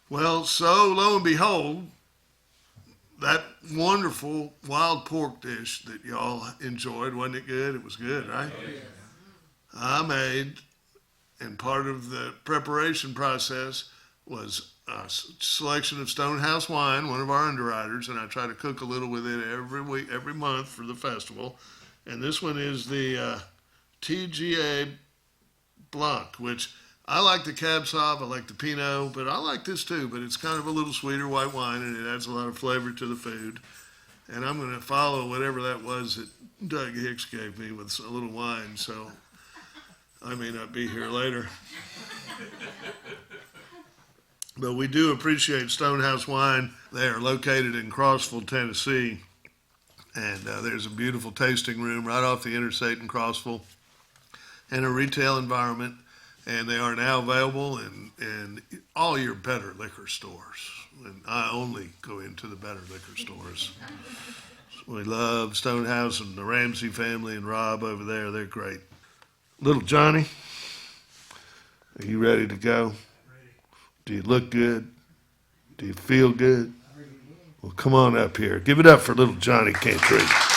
Well, so lo and behold, that wonderful wild pork dish that y'all enjoyed, wasn't it good? It was good, right? I made, and part of the preparation process was a selection of Stonehouse wine, one of our underwriters, and I try to cook a little with it every week, every month for the festival. And this one is the TGA Blanc, which I like the Cab Sauv, I like the Pinot, but I like this too. But it's kind of a little sweeter white wine, and it adds a lot of flavor to the food. And I'm going to follow whatever that was that Doug Hicks gave me with a little wine, so I may not be here later. But we do appreciate Stonehouse Wine. They are located in Crossville, Tennessee, and there's a beautiful tasting room right off the interstate in Crossville and a retail environment. And they are now available in all your better liquor stores. And I only go into the better liquor stores. We love Stonehouse and the Ramsey family and Rob over there. They're great. Little Johnny, are you ready to go? Do you look good? Do you feel good? Well, come on up here. Give it up for little Johnny Kantreed.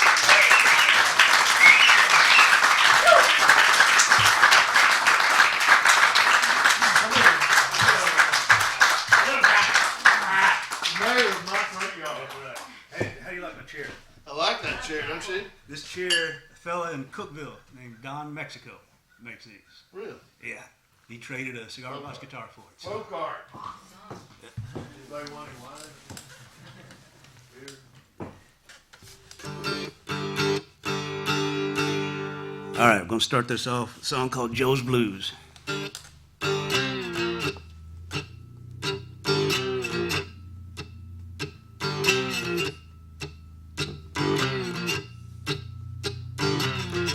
I like that chair, don't you? This chair, a fella in Cookville named Don Mexico makes these. Really? Yeah. He traded a cigar box guitar for it. Folk art. Anybody want any wine? All right, we're going to start this off with a song called Joe's Blues.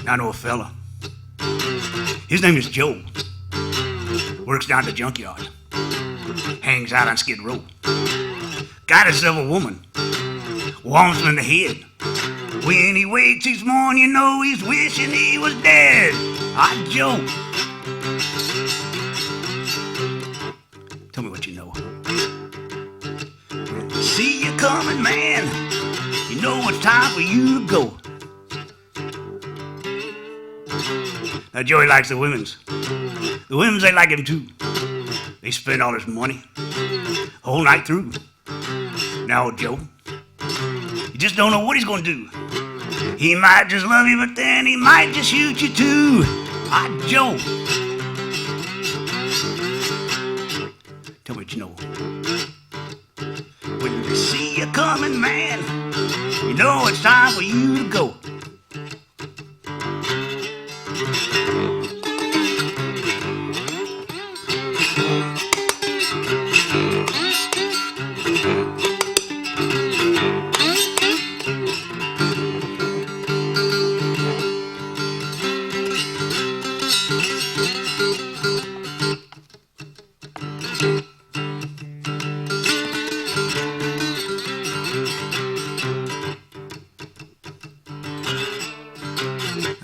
I know a fella. His name is Joe. Works down at the junkyard. Hangs out on Skid Row. Got himself a woman. Warms him in the head. When he wakes each morning, you know he's wishing he was dead. Ah, Joe. Tell me what you know. See you coming, man. You know it's time for you to go. Now, Joey likes the women's. The women's, they like him too. They spend all his money, whole night through. Now, Joe, you just don't know what he's gonna do. He might just love you, but then he might just shoot you too. Ah, Joe. Tell me what you know. When you see you coming, man, you know it's time for you to go.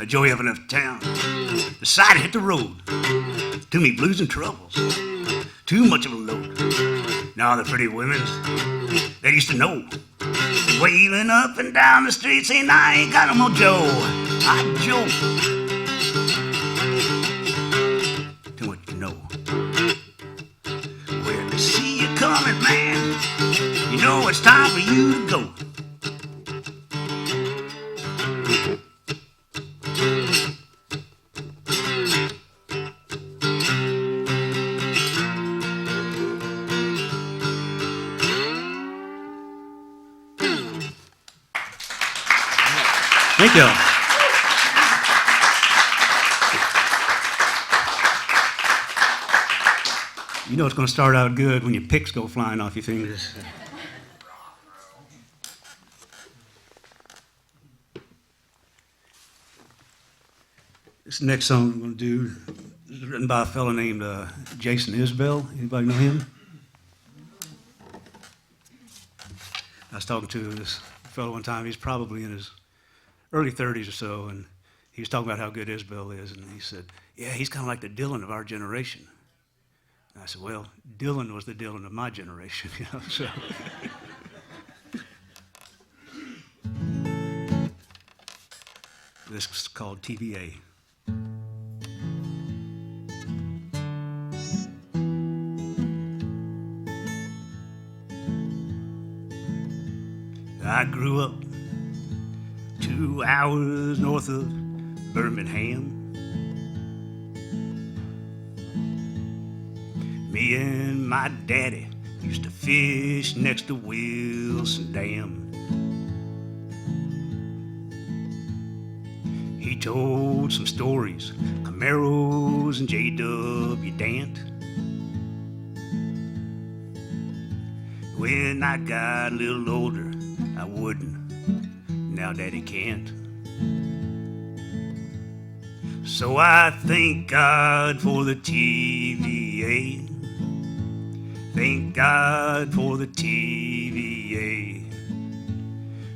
Joey up enough town, decided to hit the road. Too many blues and troubles, too much of a load. Now the pretty women, they used to know, wailing up and down the street saying, I ain't got no more Joe. Ah, Joe. Tell me what you know. When they see you coming, man, you know it's time for you to go. Thank you. You know it's going to start out good when your picks go flying off your fingers. This next song I'm going to do is written by a fellow named Jason Isbell. Anybody know him? I was talking to this fellow one time. He's probably in his early 30s or so, and he was talking about how good Isbell is, and he said, yeah, he's kind of like the Dylan of our generation. I said, well, Dylan was the Dylan of my generation, you know, so. This is called TVA. I grew up 2 hours north of Birmingham. Me and my daddy used to fish next to Wilson Dam. He told some stories, Camaros and J.W. Dant. When I got a little older, I wouldn't. Now Daddy can't. So I thank God for the TVA. Thank God for the TVA.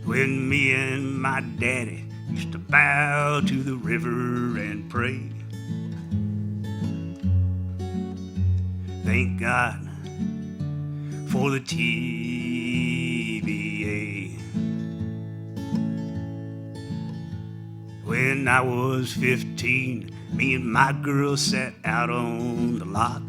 When me and my daddy used to bow to the river and pray. Thank God for the TVA. When I was 15, me and my girl sat out on the lot,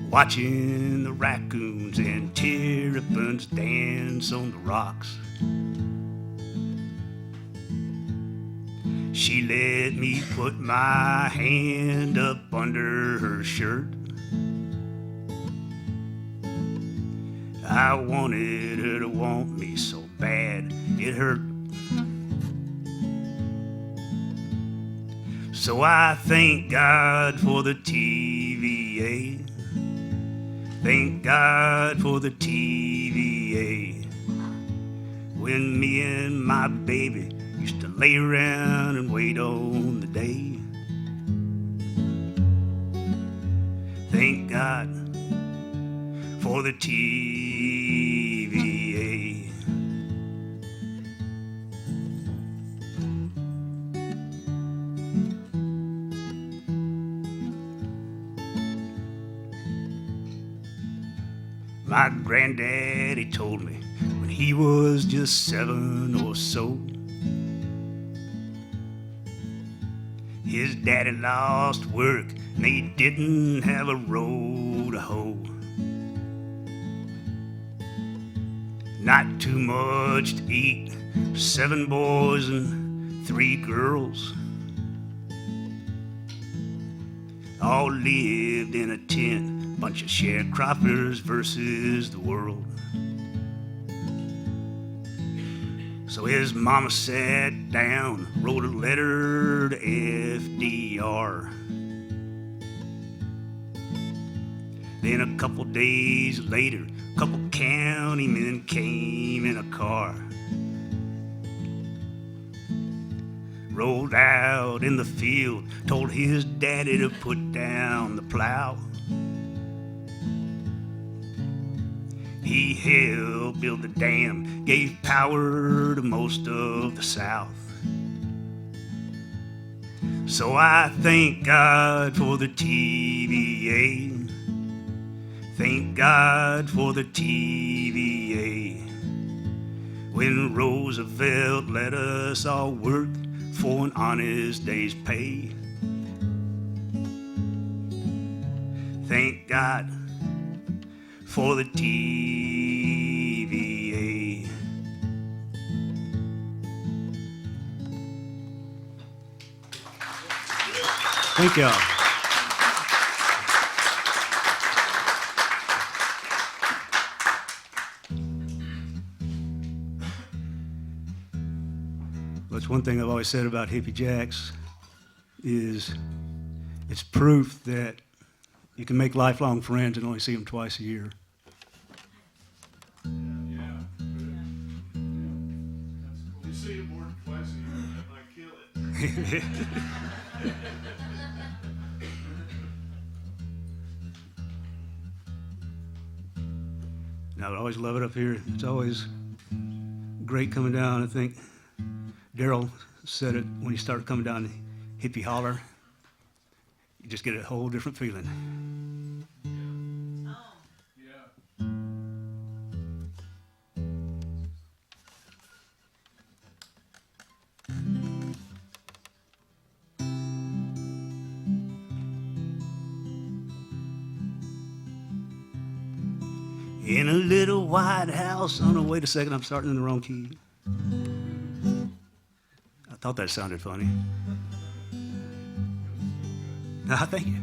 watching the raccoons and terrapins dance on the rocks. She let me put my hand up under her shirt. I wanted her to want me so bad it hurt. So I thank God for the TVA. Thank God for the TVA. When me and my baby used to lay around and wait on the day. Thank God for the TVA. My granddaddy told me when he was just 7 or so, his daddy lost work and they didn't have a row to hoe. Not too much to eat, 7 boys and 3 girls. All lived in a tent, bunch of sharecroppers versus the world. So his mama sat down, wrote a letter to FDR. Then a couple days later, a couple county men came in a car. Rolled out in the field, told his daddy to put down the plow. He helped build the dam, gave power to most of the South. So I thank God for the TVA. Thank God for the TVA. When Roosevelt let us all work for an honest day's pay. Thank God for the TVA. Thank y'all. That's one thing I've always said about Hippie Jacks is it's proof that you can make lifelong friends and only see them twice a year. You see it more than twice a year, that might kill it. And I would always love it up here. It's always great coming down. I think Daryl said it when he started coming down Hippie Holler. You just get a whole different feeling. In a little white house. Oh no, wait a second, I'm starting in the wrong key. I thought that sounded funny. Thank you.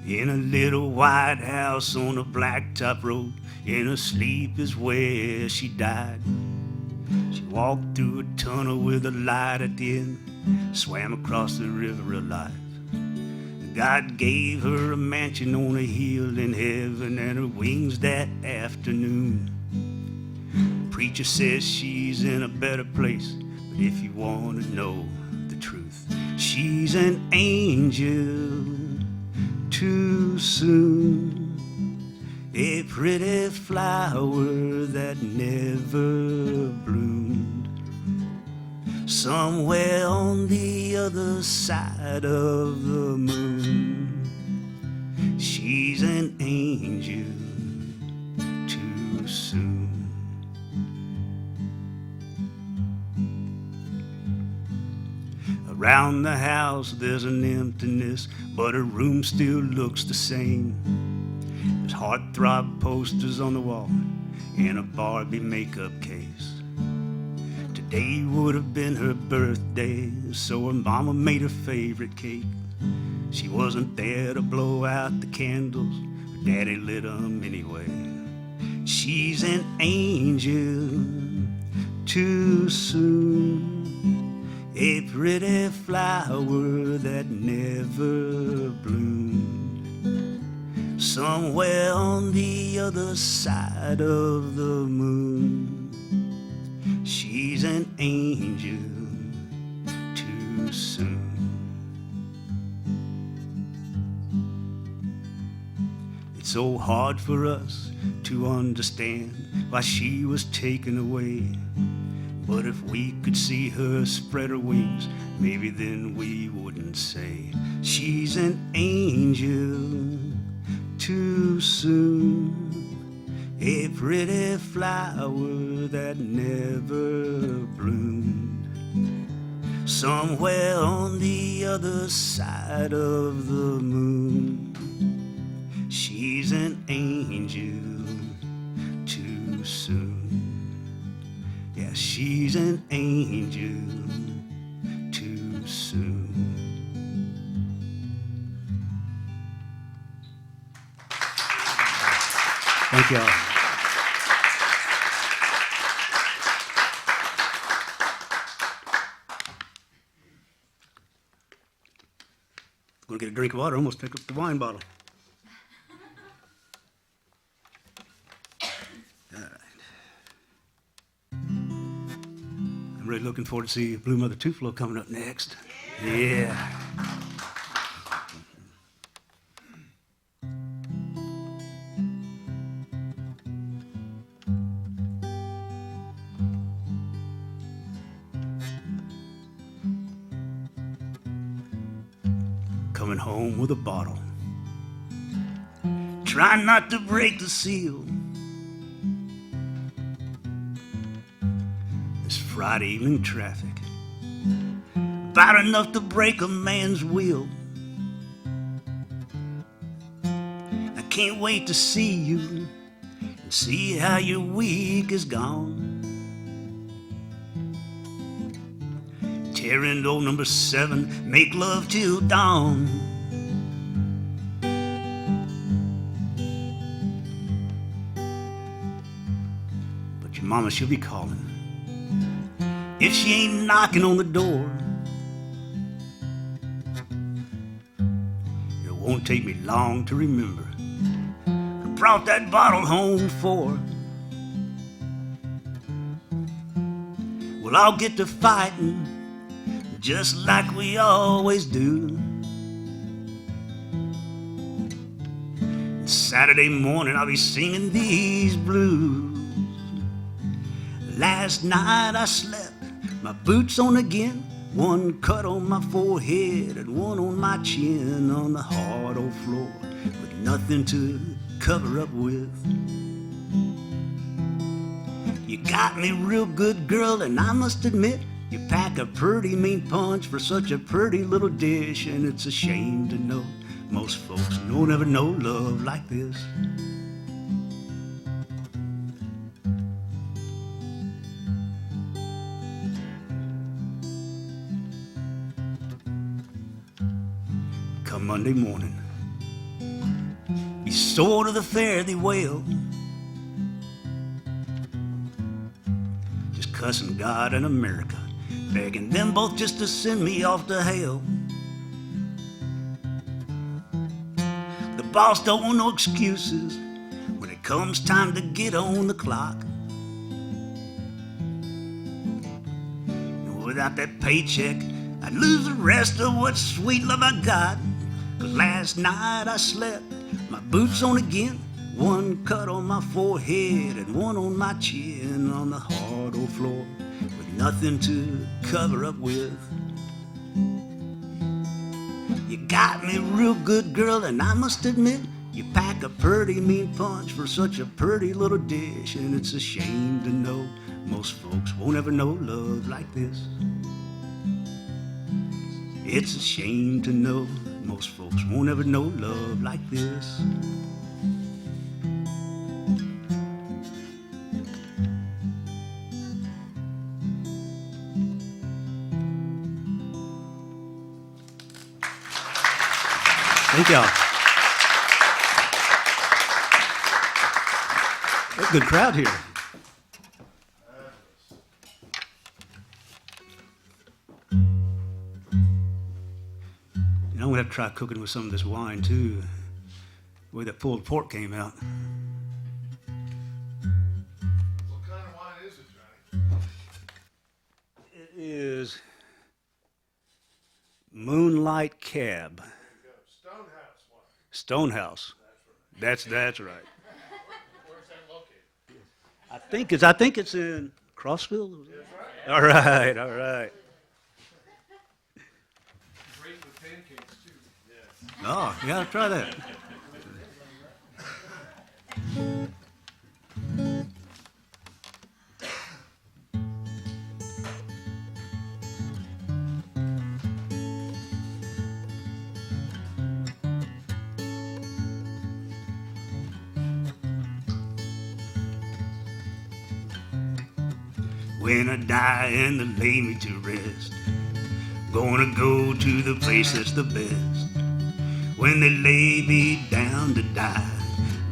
In a little white house on a blacktop road, in her sleep is where she died. She walked through a tunnel with a light at the end, swam across the river of life. God gave her a mansion on a hill in heaven and her wings that afternoon. Preacher says she's in a better place, but if you want to know the truth, she's an angel too soon. A pretty flower that never bloomed. Somewhere on the other side of the moon, she's an angel too soon. Around the house there's an emptiness, but her room still looks the same. There's heartthrob posters on the wall and a Barbie makeup case. Today would have been her birthday, so her mama made her favorite cake. She wasn't there to blow out the candles, her daddy lit them anyway. She's an angel too soon. A pretty flower that never bloomed. Somewhere on the other side of the moon, she's an angel too soon. It's so hard for us to understand why she was taken away. But if we could see her spread her wings, maybe then we wouldn't say she's an angel too soon. A pretty flower that never bloomed. Somewhere on the other side of the moon, she's an angel too soon. Yeah, she's an angel too soon. Thank y'all. Gonna get a drink of water, almost pick up the wine bottle. All right. I'm really looking forward to see Blue Mother Tuflo coming up next. Yeah. Coming home with a bottle, trying not to break the seal. This Friday evening traffic, about enough to break a man's will. I can't wait to see you and see how your week is gone. Tearing old number 7, make love till dawn. But your mama, she'll be calling if she ain't knocking on the door. It won't take me long to remember I brought that bottle home for. Well, I'll get to fighting just like we always do. Saturday morning I'll be singing these blues. Last night I slept, my boots on again, One cut on my forehead and one on my chin on the hard old floor with nothing to cover up with. You got me real good, girl, and I must admit you pack a pretty mean punch for such a pretty little dish, and it's a shame to know most folks don't ever know love like this. Come Monday morning, you soar to the fare thee well, just cussing God and America, begging them both just to send me off to hell. The boss don't want no excuses when it comes time to get on the clock. And without that paycheck, I'd lose the rest of what sweet love I got. 'Cause last night I slept, my boots on again, one cut on my forehead and one on my chin on the hard old floor with nothing to cover up with. You got me real good, girl, and I must admit you pack a pretty mean punch for such a pretty little dish, and it's a shame to know most folks won't ever know love like this. It's a shame to know most folks won't ever know love like this. Thank y'all. What a good crowd here. I'm gonna have to try cooking with some of this wine too. The way that pulled pork came out. What kind of wine is it, Johnny? It is Moonlight Cab. Stonehouse wine. Stonehouse. That's right. Where's that located? I think it's in Crossville. That's right. All right. Great with pancakes too. Yes. Oh, yeah, try that. When I die and they lay me to rest, gonna go to the place that's the best. When they lay me down to die,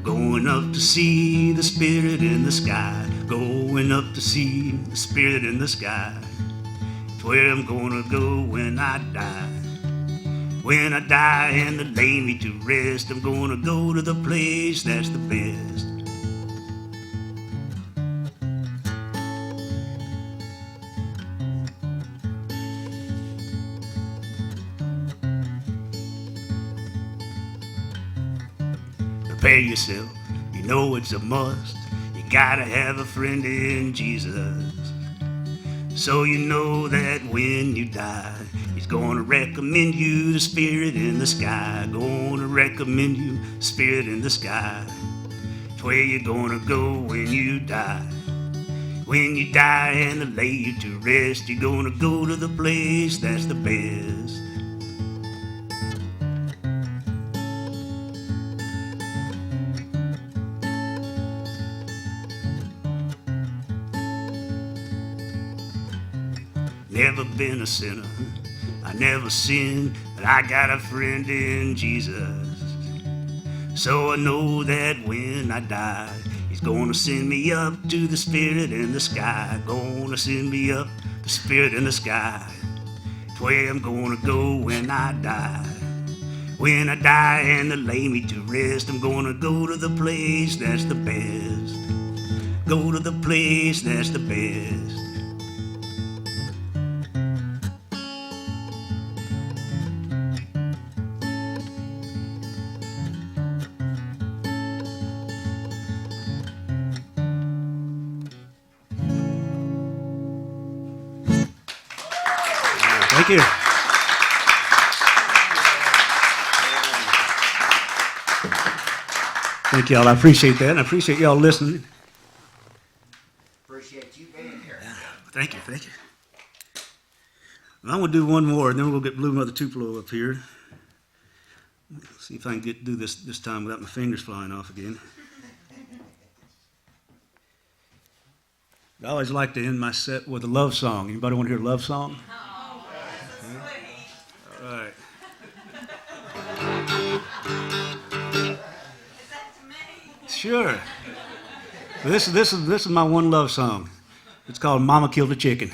going up to see the spirit in the sky, going up to see the spirit in the sky. It's where I'm gonna go when I die. When I die and they lay me to rest, I'm gonna go to the place that's the best. Prepare yourself, you know it's a must. You gotta have a friend in Jesus. So you know that when you die, He's gonna recommend you the spirit in the sky. Gonna recommend you the spirit in the sky. It's where you're gonna go when you die. When you die and they lay you to rest, you're gonna go to the place that's the best. Never been a sinner, I never sinned, but I got a friend in Jesus. So I know that when I die, He's gonna send me up to the spirit in the sky. Gonna send me up the spirit in the sky. It's where I'm gonna go when I die. When I die and they lay me to rest, I'm gonna go to the place that's the best. Go to the place that's the best. Thank you. Thank y'all. I appreciate that, and I appreciate y'all listening. Appreciate you being here. Thank you. Thank you. And I'm going to do one more, and then we'll get Blue Mother Tupelo up here. See if I can do this time without my fingers flying off again. I always like to end my set with a love song. Anybody want to hear a love song? Oh, that's All right. Is that to me? Sure. This is my one love song. It's called Mama Killed a Chicken.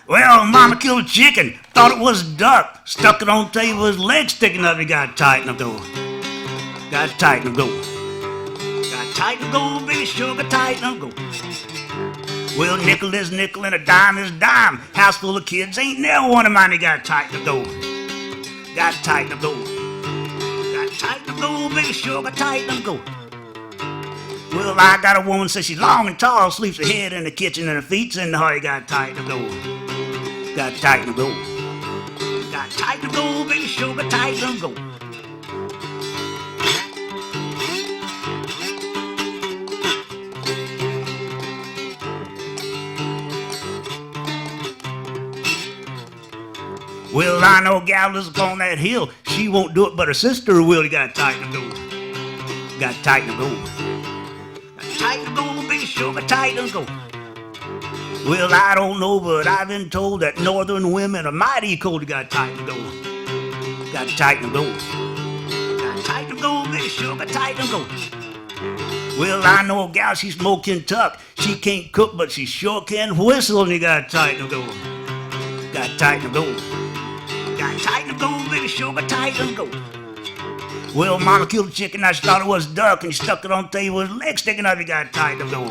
Well, Mama killed a chicken, thought it was a duck, stuck it on the table, his leg sticking up, he got tight and go. Got tight and go. Got tight and go, baby sugar, tight and go. Well, nickel is nickel and a dime is dime. House full of kids, ain't never one of mine, he got tight and go. Got tight and go. Got tight and go, baby sugar, tight and go. Well, I got a woman, says she's long and tall, sleeps her head in the kitchen and her feet's in the hall, got tight and go. Got tight and go. Got tight and go, baby sugar, tight and go. Well, I know a gal lives up on that hill. She won't do it, but her sister will. You got tight and go. Got tight and go. Got tight and go, baby sugar, tight and go. Well, I don't know, but I've been told that northern women are mighty cold. You got tight and go. Got tight and go. Got tight and go, baby sugar, tight and go. Well, I know a gal, she smoke Kentucky. She can't cook, but she sure can whistle. And you got tight and go. Got tight and go. Got tight and go, baby sugar, tight and go. Well, Mama killed a chicken, I thought it was a duck, and she stuck it on the table with his leg sticking up. You got tight and go.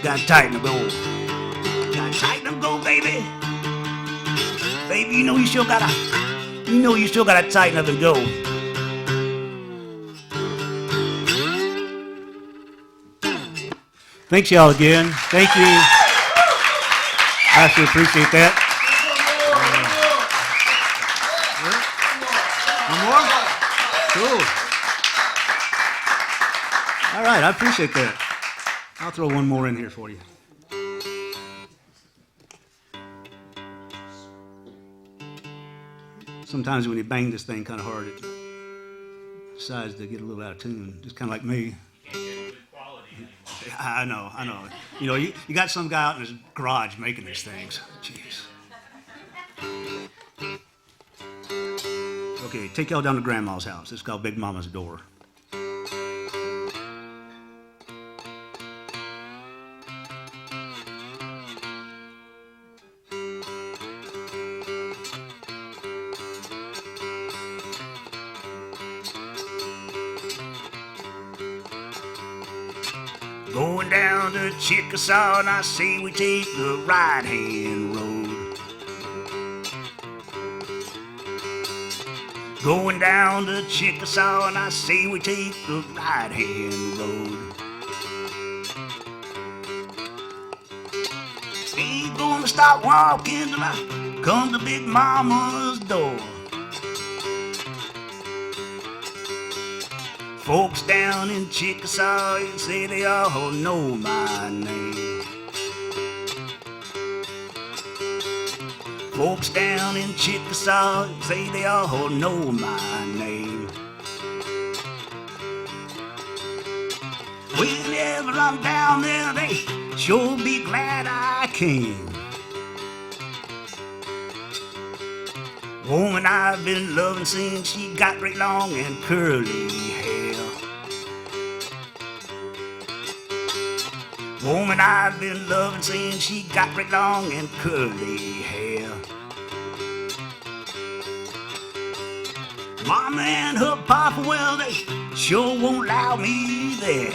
Got tight and go. Got tight and go, baby. Baby, you know you still gotta tighten up and go. Thanks y'all again. Thank you. I actually appreciate that. One more? Cool. All right, I appreciate that. I'll throw one more in here for you. Sometimes when you bang this thing kind of hard, it decides to get a little out of tune, just kind of like me. You can't get good quality anymore. I know. You know, you got some guy out in his garage making these things. Jeez. Okay, take y'all down to Grandma's house. It's called Big Mama's Door. Going down to Chickasaw, and I say we take the right-hand road. Going down to Chickasaw, and I say we take the right-hand road. Ain't gonna stop walking till I come to Big Mama's door. Folks down in Chickasaw, you say they all know my name. Folks down in Chickasaw, you say they all know my name. Whenever I'm down there, they sure be glad I came. Woman I've been loving since she got great long and curly hair. Woman I've been loving since she got great long and curly hair. Mama and her papa, well, they sure won't allow me there.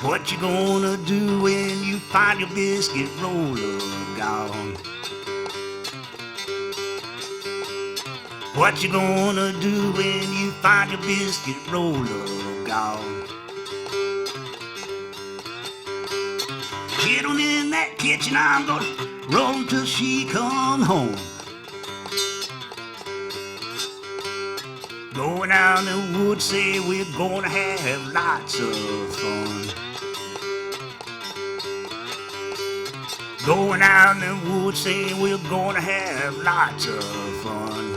What you gonna do when you find your biscuit roller gone? What you gonna do when you find your biscuit roller gone? Get on in that kitchen, I'm gonna roll till she come home. Going down the woods, say we're gonna have lots of fun. Going down the woods, say we're gonna have lots of fun.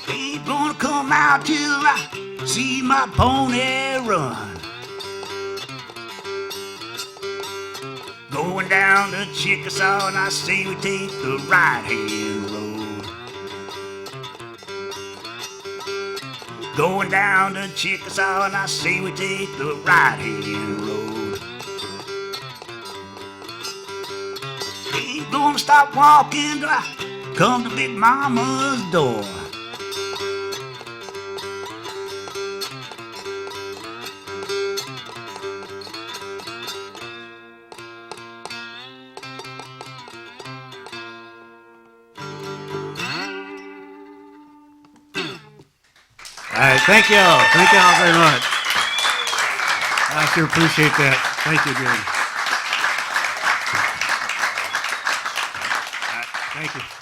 Ain't gonna come out till I see my pony run. Going down to Chickasaw and I say we take the right-hand road. Going down to Chickasaw and I say we take the right-hand road. Ain't gonna stop walking till I come to Big Mama's door. All right, thank y'all. Thank y'all very much. I sure appreciate that. Thank you, Gary. All right, thank you.